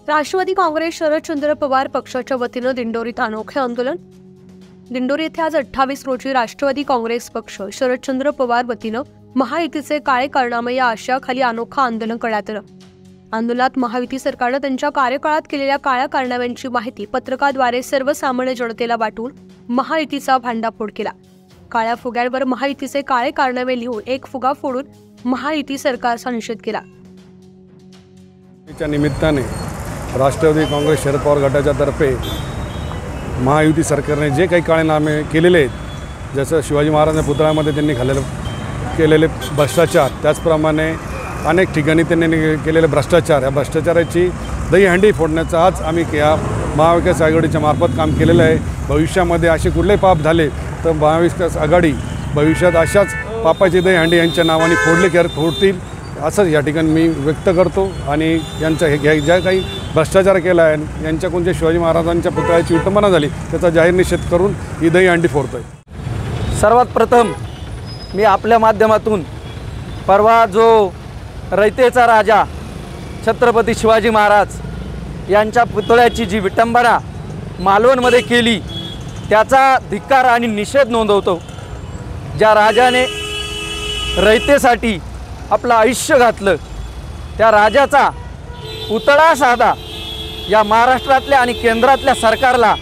राष्ट्रवादी काँग्रेस शरदचंद्र पवार पक्षाच्या वतीनं दिंडोरीत अनोखे आंदोलन। दिंडोरी येथे आज 28 रोजी राष्ट्रवादी काँग्रेस पक्ष शरदचंद्र पवार वतीनं महायुतीचे काळे कारनामे या आशयाखाली अनोखा आंदोलन करण्यात आलं। आंदोलनात महायुती सरकारनं त्यांच्या कार्यकाळात केलेल्या काळ्या कारनाम्यांची माहिती पत्रकाद्वारे सर्वसामान्य जनतेला वाटून महायुतीचा भांडाफोड केला। काळ्या फुग्यांवर महायुतीचे काळे कारनामे लिहून एक फुगा फोडून महायुती सरकारचा निषेध केला। च्या निमित्ताने राष्ट्रवादी काँग्रेस शरद पवार गटाच्या तर्फे महायुती सरकारने जे काही काळेनामे केलेले आहेत, जसं शिवाजी महाराजांच्या पुतळ्यामध्ये त्यांनी केलेले भ्रष्टाचार, त्याचप्रमाणे अनेक ठिकाणी त्यांनी केलेले भ्रष्टाचार, या भ्रष्टाचाराची दहीहंडी फोडण्याचं आज आम्ही या महाविकास आघाडीच्या मार्फत काम केलेलं आहे। भविष्यामध्ये असे कुठलेही पाप झाले तर महाविकास आघाडी भविष्यात अशाच पापाची दहीहंडी यांच्या नावाने फोडतील असंच या ठिकाणी मी व्यक्त करतो। आणि यांचा ज्या काही भ्रष्टाचार केला आहे, यांच्याकडून जे शिवाजी महाराजांच्या पुतळ्याची विटंबना झाली त्याचा जाहीर निषेध करून ही दहीहंडी फोडतो आहे। सर्वात प्रथम मी आपल्या माध्यमातून परवा जो रयतेचा राजा छत्रपती शिवाजी महाराज यांच्या पुतळ्याची जी विटंबना मालवणमध्ये केली त्याचा धिक्कार आणि निषेध नोंदवतो। ज्या राजाने रयतेसाठी आपलं आयुष्य घातलं, त्या राजाचा पुतळा साधा या महाराष्ट्रातल्या आणि केंद्रातल्या सरकारला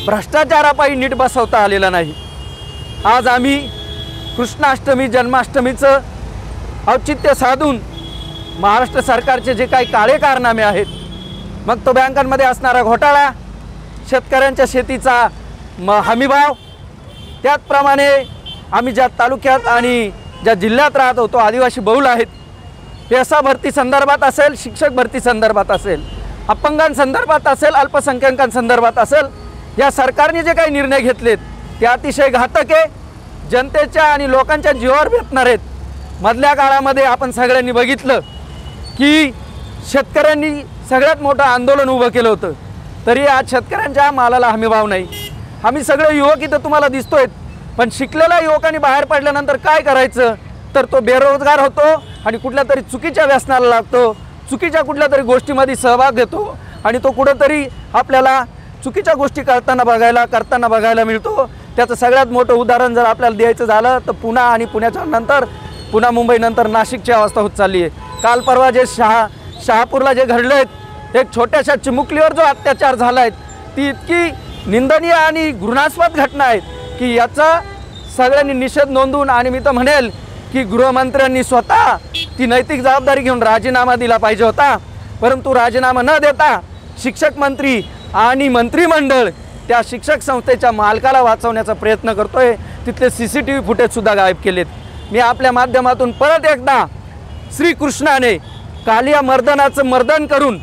भ्रष्टाचारापायी नीट बसवता आलेला नाही। आज आम्ही कृष्णाष्टमी जन्माष्टमीचं औचित्य साधून महाराष्ट्र सरकारचे जे काही काळे कारनामे आहेत, मग तो बँकांमध्ये असणारा घोटाळा, शेतकऱ्यांच्या शेतीचा हमीभाव, त्याचप्रमाणे आम्ही ज्या तालुक्यात आणि ज्या जिल्ह्यात राहत होतो आदिवासी बहुल आहेत, पेसा भरती संदर्भात असेल, शिक्षक भरती संदर्भात असेल, अपंगांसंदर्भात असेल, अल्पसंख्याकांसंदर्भात असेल, या सरकारने जे काही निर्णय घेतलेत ते अतिशय घातक आहे, जनतेच्या आणि लोकांच्या जीवावर बेतणार आहेत। मधल्या काळामध्ये आपण सगळ्यांनी बघितलं की शेतकऱ्यांनी सगळ्यात मोठं आंदोलन उभं केलं होतं, तरी आज शेतकऱ्यांच्या मालाला हमीभाव नाही। आम्ही सगळे युवक इथं तुम्हाला दिसतोय, पण शिकलेल्या युवकांनी बाहेर पडल्यानंतर काय करायचं तर तो बेरोजगार होतो आणि कुठल्या तरी चुकीच्या व्यसनाला लागतो, चुकीच्या कुठल्या तरी गोष्टीमध्ये सहभाग घेतो आणि तो कुठंतरी आपल्याला चुकीच्या गोष्टी करताना बघायला मिळतो। त्याचं सगळ्यात मोठं उदाहरण जर आपल्याला द्यायचं झालं तर पुणे आणि पुण्याच्या नंतर पुन्हा मुंबईनंतर नाशिकची अवस्था होत चालली आहे। काल परवा जे शहापूरला जे घडलं आहे, एक छोट्याशा चिमुकलीवर जो अत्याचार झाला आहे, ती इतकी निंदनीय आणि घृणास्पद घटना आहे की याचा सगळ्यांनी निषेध नोंदवून, आणि मी तर म्हणेल की गृहमंत्र्यांनी स्वतः ती नैतिक जबाबदारी घेऊन राजीनामा दिला पाहिजे होता, परंतु राजीनामा न देता शिक्षक मंत्री आणि मंत्रिमंडळ त्या शिक्षक संस्थेच्या मालकाला वाचवण्याचा प्रयत्न करतोय। तिथले CCTV फुटेजसुद्धा गायब केलेत। मी आपल्या माध्यमातून परत एकदा श्रीकृष्णाने कालिया मर्दनाचं मर्दन करून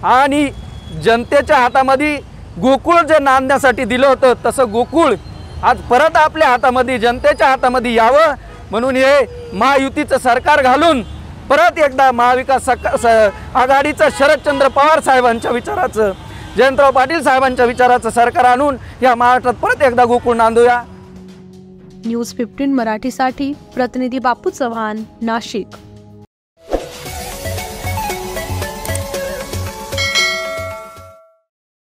आणि जनतेच्या हातामध्ये गोकुळ जे नांदण्यासाठी दिलं होतं, तसं गोकुळ आज परत आपल्या हातामध्ये, जनतेच्या हातामध्ये यावं म्हणून हे महायुतीचं सरकार घालून परत एकदा महाविकास आघाडीचं शरदचंद्र पवार साहेबांच्या विचाराचं, जयंतराव पाटील साहेबांच्या विचाराचं सरकार आणून या महाराष्ट्रात परत एकदा गोकुळ नांदूया। न्यूज 15 मराठीसाठी प्रतिनिधी बापू चव्हाण, नाशिक।